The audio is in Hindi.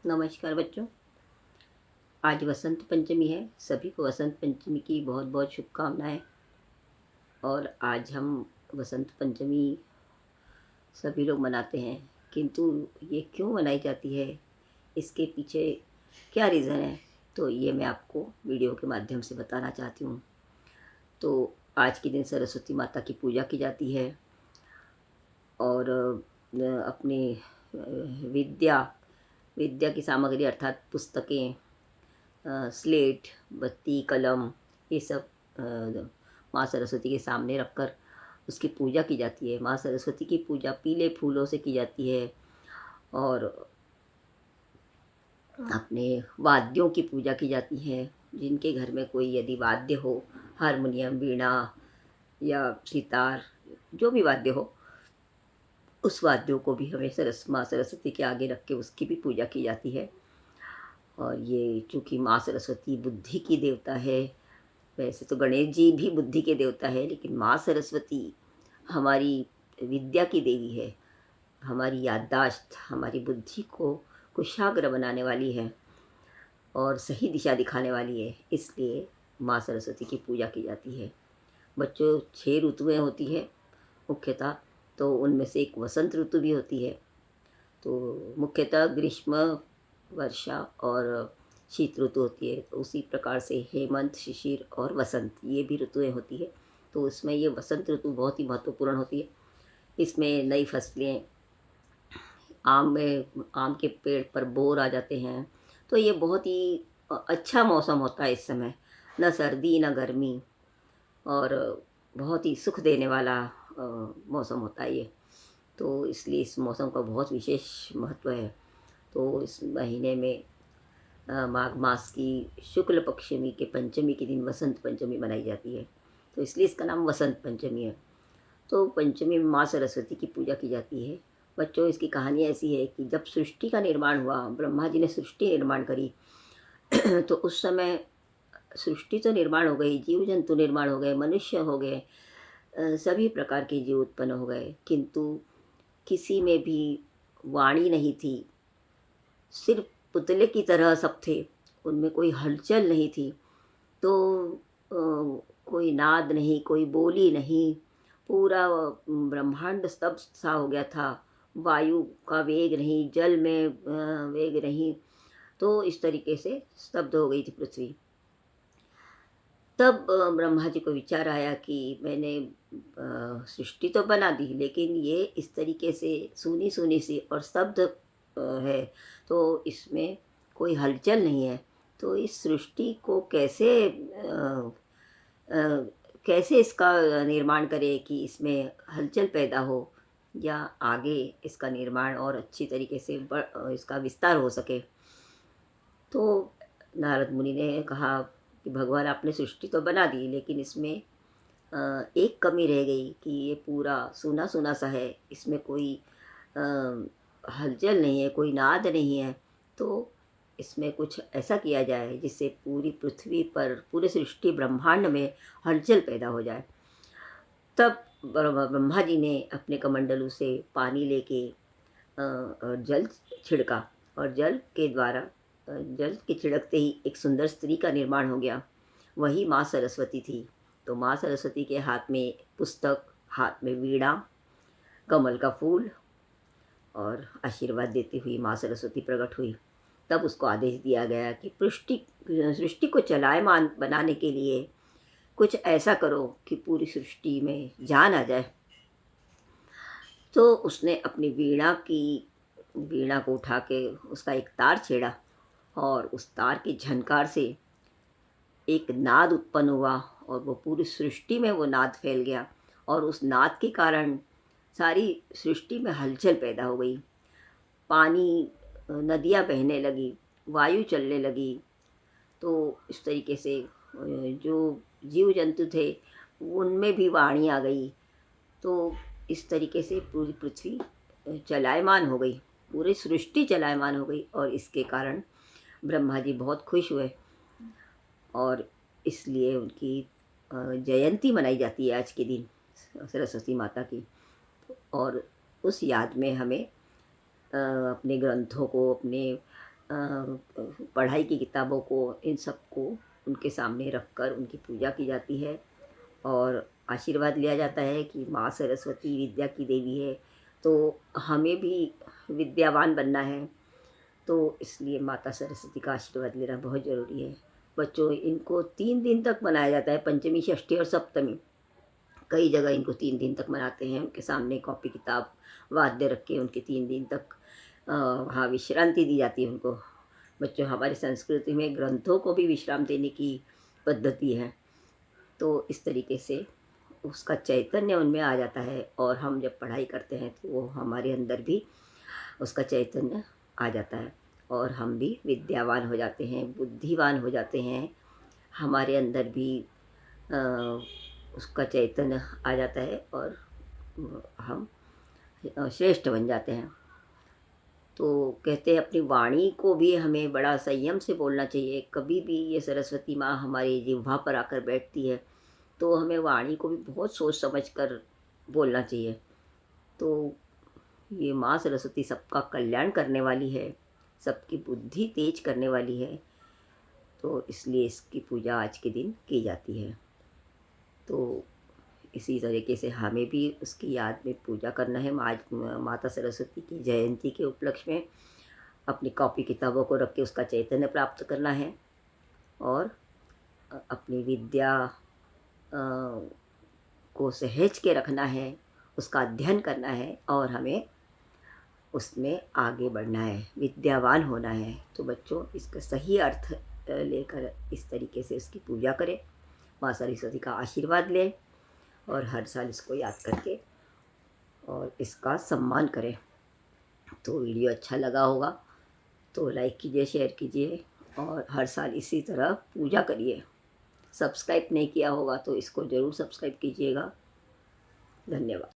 नमस्कार बच्चों। आज वसंत पंचमी है। सभी को वसंत पंचमी की बहुत बहुत शुभकामनाएं। और आज हम वसंत पंचमी सभी लोग मनाते हैं, किंतु ये क्यों मनाई जाती है, इसके पीछे क्या रीज़न है, तो ये मैं आपको वीडियो के माध्यम से बताना चाहती हूँ। तो आज के दिन सरस्वती माता की पूजा की जाती है और अपने विद्या विद्या की सामग्री अर्थात पुस्तकें, स्लेट, बत्ती, कलम, ये सब माँ सरस्वती के सामने रखकर उसकी पूजा की जाती है। माँ सरस्वती की पूजा पीले फूलों से की जाती है और अपने वाद्यों की पूजा की जाती है। जिनके घर में कोई यदि वाद्य हो, हारमोनियम, वीणा या सितार, जो भी वाद्य हो, उस वाद्यों को भी हमें माँ सरस्वती के आगे रख के उसकी भी पूजा की जाती है। और ये चूँकि माँ सरस्वती बुद्धि की देवता है, वैसे तो गणेश जी भी बुद्धि के देवता है, लेकिन माँ सरस्वती हमारी विद्या की देवी है। हमारी याददाश्त, हमारी बुद्धि को कुशाग्र बनाने वाली है और सही दिशा दिखाने वाली है। इसलिए माँ सरस्वती की पूजा की जाती है। बच्चों, 6 ऋतुएँ होती हैं मुख्यतः, तो उनमें से एक वसंत ऋतु भी होती है। तो मुख्यतः ग्रीष्म, वर्षा और शीत ऋतु होती है। तो उसी प्रकार से हेमंत, शिशिर और वसंत, ये भी ऋतुएँ होती है। तो उसमें ये वसंत ऋतु बहुत ही महत्वपूर्ण होती है। इसमें नई फसलें, आम के पेड़ पर बोर आ जाते हैं। तो ये बहुत ही अच्छा मौसम होता है इस समय। न सर्दी न गर्मी, और बहुत ही सुख देने वाला मौसम होता है ये। तो इसलिए इस मौसम का बहुत विशेष महत्व है। तो इस महीने में माघ मास की शुक्ल पक्षमी के पंचमी के दिन वसंत पंचमी मनाई जाती है। तो इसलिए इसका नाम वसंत पंचमी है। तो पंचमी में माँ सरस्वती की पूजा की जाती है। बच्चों, इसकी कहानी ऐसी है कि जब सृष्टि का निर्माण हुआ, ब्रह्मा जी ने सृष्टि निर्माण करी तो उस समय सृष्टि तो निर्माण हो गई, जीव जंतु निर्माण हो गए, मनुष्य हो गए, सभी प्रकार के जीव उत्पन्न हो गए, किंतु किसी में भी वाणी नहीं थी। सिर्फ पुतले की तरह सब थे, उनमें कोई हलचल नहीं थी। तो कोई नाद नहीं, कोई बोली नहीं, पूरा ब्रह्मांड स्तब्ध सा हो गया था। वायु का वेग नहीं, जल में वेग नहीं, तो इस तरीके से स्तब्ध हो गई थी पृथ्वी। तब ब्रह्मा जी को विचार आया कि मैंने सृष्टि तो बना दी, लेकिन ये इस तरीके से सूनी सूनी सी और स्तब्ध है, तो इसमें कोई हलचल नहीं है। तो इस सृष्टि को अ, कैसे इसका निर्माण करें कि इसमें हलचल पैदा हो, या आगे इसका निर्माण और अच्छी तरीके से इसका विस्तार हो सके। तो नारद मुनि ने कहा कि भगवान, आपने सृष्टि तो बना दी, लेकिन इसमें एक कमी रह गई कि ये पूरा सूना सूना सा है, इसमें कोई अ, हलचल नहीं है, कोई नाद नहीं है। तो इसमें कुछ ऐसा किया जाए जिससे पूरी पृथ्वी पर, पूरे सृष्टि ब्रह्मांड में हलचल पैदा हो जाए। तब ब्रह्मा जी ने अपने कमंडलू से पानी लेके जल छिड़का, और जल के द्वारा जल के छिड़कते ही एक सुंदर स्त्री का निर्माण हो गया। वही माँ सरस्वती थी। तो माँ सरस्वती के हाथ में पुस्तक, हाथ में वीणा, कमल का फूल, और आशीर्वाद देती हुई माँ सरस्वती प्रकट हुई। तब उसको आदेश दिया गया कि सृष्टि को चलायमान बनाने के लिए कुछ ऐसा करो कि पूरी सृष्टि में जान आ जाए। तो उसने अपनी वीणा को उठा के उसका एक तार छेड़ा, और उस तार की झनकार से एक नाद उत्पन्न हुआ, और वो पूरी सृष्टि में वो नाद फैल गया। और उस नाद के कारण सारी सृष्टि में हलचल पैदा हो गई। पानी, नदियाँ बहने लगी, वायु चलने लगी। तो इस तरीके से जो जीव जंतु थे, उनमें भी वाणी आ गई। तो इस तरीके से पूरी पृथ्वी चलायमान हो गई, पूरी सृष्टि चलायमान हो गई, और इसके कारण ब्रह्मा जी बहुत खुश हुए, और इसलिए उनकी जयंती मनाई जाती है आज के दिन, सरस्वती माता की। और उस याद में हमें अपने ग्रंथों को, अपने पढ़ाई की किताबों को, इन सब को उनके सामने रख कर उनकी पूजा की जाती है और आशीर्वाद लिया जाता है कि माँ सरस्वती विद्या की देवी है, तो हमें भी विद्यावान बनना है। तो इसलिए माता सरस्वती का आशीर्वाद लेना बहुत ज़रूरी है। बच्चों, इनको 3 दिन तक मनाया जाता है, पंचमी, षष्ठी और सप्तमी। कई जगह इनको 3 दिन तक मनाते हैं, उनके सामने कॉपी किताब वाद्य रख के उनके 3 दिन तक वहाँ विश्रांति दी जाती है उनको। बच्चों, हमारी संस्कृति में ग्रंथों को भी विश्राम देने की पद्धति है, तो इस तरीके से उसका चैतन्य उनमें आ जाता है और हम जब पढ़ाई करते हैं तो वो हमारे अंदर भी उसका चैतन्य आ जाता है और हम भी विद्यावान हो जाते हैं, बुद्धिवान हो जाते हैं। हमारे अंदर भी अ, उसका चैतन्य आ जाता है और हम श्रेष्ठ बन जाते हैं। तो कहते हैं अपनी वाणी को भी हमें बड़ा संयम से बोलना चाहिए। कभी भी ये सरस्वती माँ हमारी जिह्वा पर आकर बैठती है, तो हमें वाणी को भी बहुत सोच समझ कर बोलना चाहिए। तो ये माँ सरस्वती सबका कल्याण करने वाली है, सबकी बुद्धि तेज करने वाली है, तो इसलिए इसकी पूजा आज के दिन की जाती है। तो इसी तरीके से हमें भी उसकी याद में पूजा करना है। आज माता सरस्वती की जयंती के उपलक्ष्य में अपनी कॉपी किताबों को रख के उसका चैतन्य प्राप्त करना है और अपनी विद्या को सहेज के रखना है, उसका अध्ययन करना है और हमें उसमें आगे बढ़ना है, विद्यावान होना है। तो बच्चों, इसका सही अर्थ लेकर इस तरीके से इसकी पूजा करें, माँ सरस्वती का आशीर्वाद लें और हर साल इसको याद करके और इसका सम्मान करें। तो वीडियो अच्छा लगा होगा तो लाइक कीजिए, शेयर कीजिए और हर साल इसी तरह पूजा करिए। सब्सक्राइब नहीं किया होगा तो इसको ज़रूर सब्सक्राइब कीजिएगा। धन्यवाद।